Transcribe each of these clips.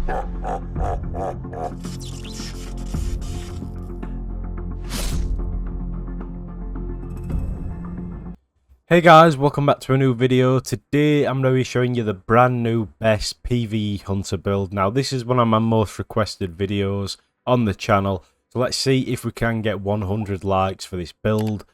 Hey guys, welcome back to a new video. Today I'm going to be showing you the brand new best PvE hunter build. Now this is one of my most requested videos on the channel, so let's see if we can get 100 likes for this build.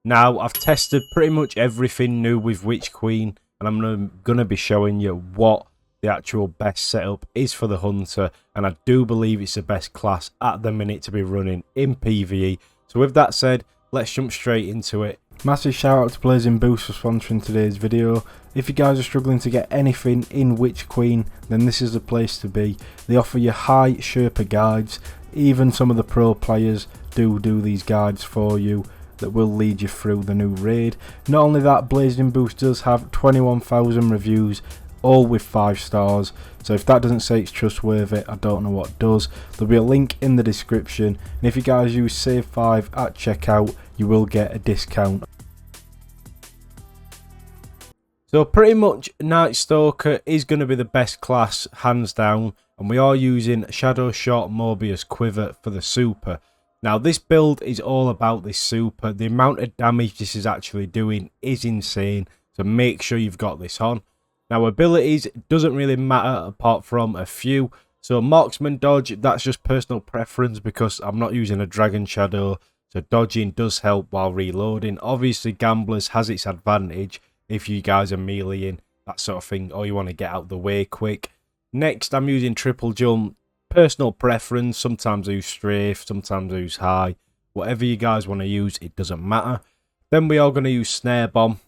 Now I've tested pretty much everything new with Witch Queen, and I'm going to be showing you what the actual best setup is for the hunter, and I do believe it's the best class at the minute to be running in PvE. So with that said, let's jump straight into it. Massive shout out to Blazing Boost for sponsoring today's video. If you guys are struggling to get anything in Witch Queen, then this is the place to be. They offer you high Sherpa guides. Even some of the pro players do these guides for you that will lead you through the new raid. Not only that, Blazing Boost does have 21,000 reviews, all with 5 stars. So if that doesn't say it's trustworthy, I don't know what does. There'll be a link in the description, and if you guys use save 5 at checkout, you will get a discount. So pretty much NIGHTSTALKER is going to be the best class hands down, and we are using Shadow Shot Mobius Quiver for the super. Now this build is all about this super. The amount of damage this is actually doing is insane, so make sure you've got this on. Now abilities doesn't really matter apart from a few. So marksman dodge, that's just personal preference because I'm not using a dragon shadow, so dodging does help while reloading. Obviously gamblers has its advantage if you guys are meleeing, that sort of thing, or you want to get out the way quick. Next I'm using triple jump, personal preference. Sometimes I use strafe, sometimes I use high, whatever you guys want to use, it doesn't matter. Then we are going to use snare bomb.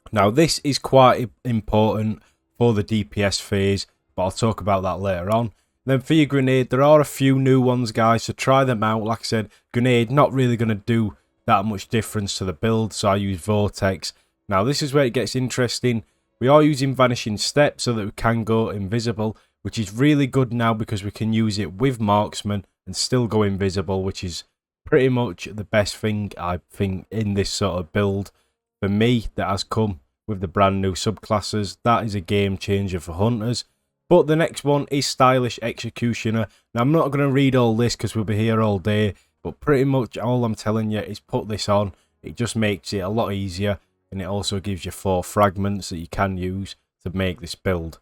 Now this is quite important for the DPS phase, but I'll talk about that later on. Then for your grenade, there are a few new ones guys, so try them out. Like I said, grenade not really going to do that much difference to the build, so I use vortex. Now this is where it gets interesting. We are using vanishing step so that we can go invisible, which is really good now because we can use it with marksman and still go invisible, which is pretty much the best thing I think in this sort of build for me that has come with the brand new subclasses. That is a game changer for hunters. But the next one is stylish executioner. Now I'm not going to read all this because we'll be here all day, but pretty much all I'm telling you is put this on. It just makes it a lot easier, and it also gives you 4 fragments that you can use to make this build.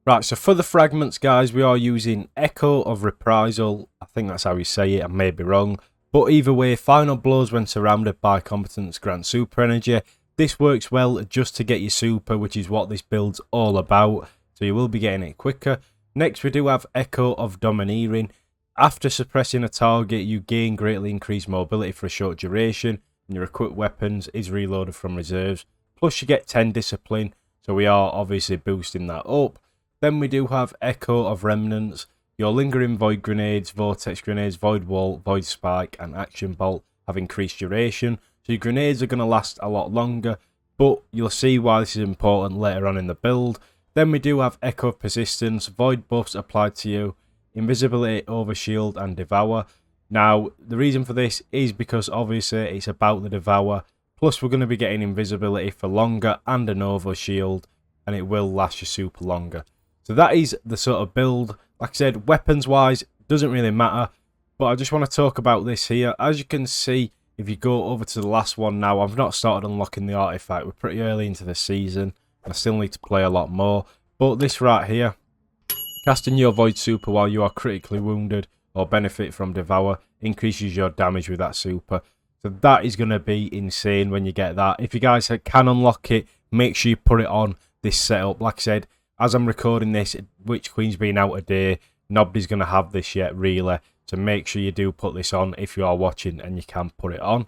Right, so for the fragments guys, we are using Echo of Reprisal. I think that's how you say it, I may be wrong. But either way, final blows when surrounded by competence grant super energy. This works well just to get your super, which is what this build's all about, so you will be getting it quicker. Next we do have Echo of Domineering. After suppressing a target, you gain greatly increased mobility for a short duration, and your equipped weapons is reloaded from reserves. Plus you get 10 discipline, so we are obviously boosting that up. Then we do have Echo of Remnants. Your lingering void grenades, vortex grenades, void wall, void spike and action bolt have increased duration. So your grenades are going to last a lot longer, but you'll see why this is important later on in the build. Then we do have Echo of Persistence, void buffs applied to you, invisibility, overshield and devour. Now the reason for this is because obviously it's about the devour, plus we're going to be getting invisibility for longer and an overshield, and it will last your super longer. So that is the sort of build. Like I said, weapons wise doesn't really matter, but I just want to talk about this here. As you can see, if you go over to the last one now, I've not started unlocking the artifact. We're pretty early into the season, and I still need to play a lot more. But this right here, casting your void super while you are critically wounded or benefit from devour, increases your damage with that super. So that is going to be insane when you get that. If you guys can unlock it, make sure you put it on this setup. Like I said, as I'm recording this, Witch Queen's been out a day. Nobody's going to have this yet, really. So make sure you do put this on if you are watching and you can put it on.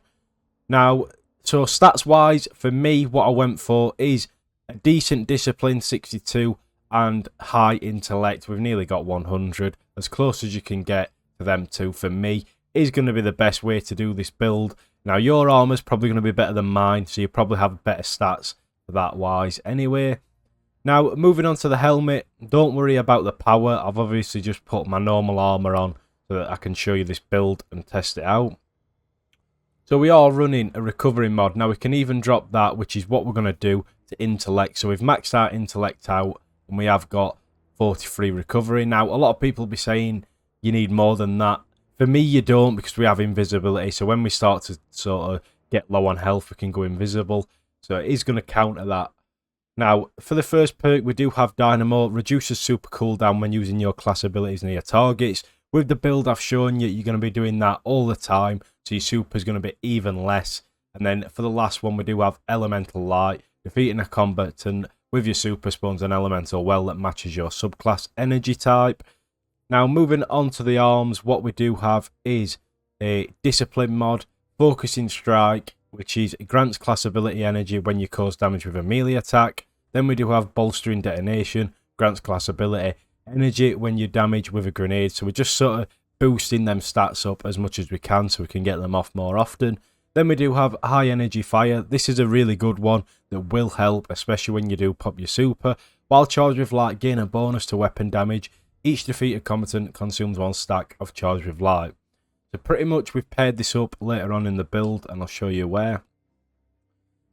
Now, so stats-wise, for me, what I went for is a decent discipline, 62, and high intellect. We've nearly got 100. As close as you can get to them two, for me, is going to be the best way to do this build. Now, your armor's probably going to be better than mine, so you probably have better stats for that wise anyway. Now, moving on to the helmet, don't worry about the power. I've obviously just put my normal armor on so that I can show you this build and test it out. So we are running a recovery mod. Now, we can even drop that, which is what we're going to do to intellect. So we've maxed our intellect out, and we have got 43 recovery. Now, a lot of people be saying you need more than that. For me, you don't, because we have invisibility. So when we start to sort of get low on health, we can go invisible. So it is going to counter that. Now, for the first perk, we do have Dynamo. Reduces super cooldown when using your class abilities near targets. With the build I've shown you, you're going to be doing that all the time. So your super is going to be even less. And then for the last one, we do have Elemental Light. Defeating a combatant with your super spawns an elemental well that matches your subclass energy type. Now, moving on to the arms, what we do have is a Discipline mod, Focusing Strike, which is grants class ability energy when you cause damage with a melee attack. Then we do have Bolstering Detonation, grants class ability energy when you damage with a grenade. So we're just sort of boosting them stats up as much as we can so we can get them off more often. Then we do have High Energy Fire. This is a really good one that will help, especially when you do pop your super. While charged with light, gain a bonus to weapon damage. Each defeated combatant consumes 1 stack of charged with light. So pretty much we've paired this up later on in the build, and I'll show you where.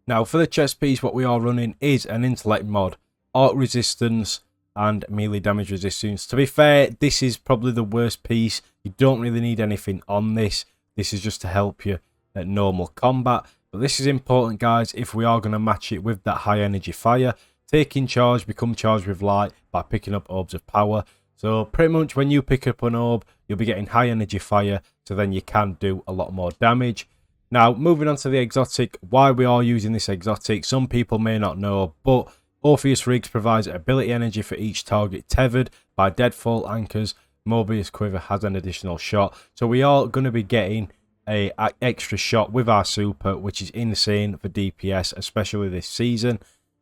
Now, for the chest piece, what we are running is an intellect mod, arc resistance and melee damage resistance. To be fair, this is probably the worst piece. You don't really need anything on this. This is just to help you at normal combat. But this is important, guys, if we are going to match it with that high energy fire. Taking charge, become charged with light by picking up orbs of power. So pretty much when you pick up an orb, you'll be getting high energy fire, so then you can do a lot more damage. Now, moving on to the exotic, why we are using this exotic, some people may not know, but Orpheus Riggs provides ability energy for each target tethered by deadfall anchors. Mobius Quiver has an additional shot. So we are going to be getting a extra shot with our super, which is insane for DPS, especially this season.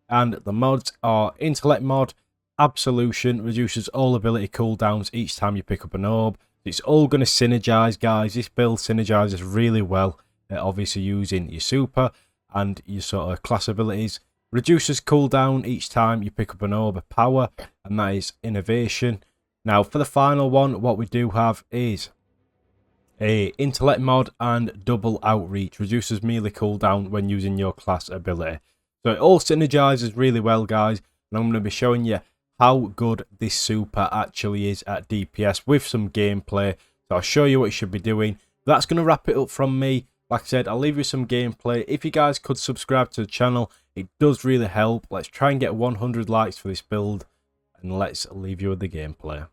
And the mods are Intellect mod, Absolution, reduces all ability cooldowns each time you pick up an orb. It's all going to synergize, guys. This build synergizes really well, obviously using your super and your sort of class abilities. Reduces cooldown each time you pick up an orb of power, and that is Innovation. Now, for the final one, what we do have is a Intellect mod and Double Outreach, reduces melee cooldown when using your class ability. So it all synergizes really well, guys, and I'm going to be showing you how good this super actually is at DPS with some gameplay. So I'll show you what you should be doing. That's going to wrap it up from me. Like I said, I'll leave you some gameplay. If you guys could subscribe to the channel, it does really help. Let's try and get 100 likes for this build, and let's leave you with the gameplay.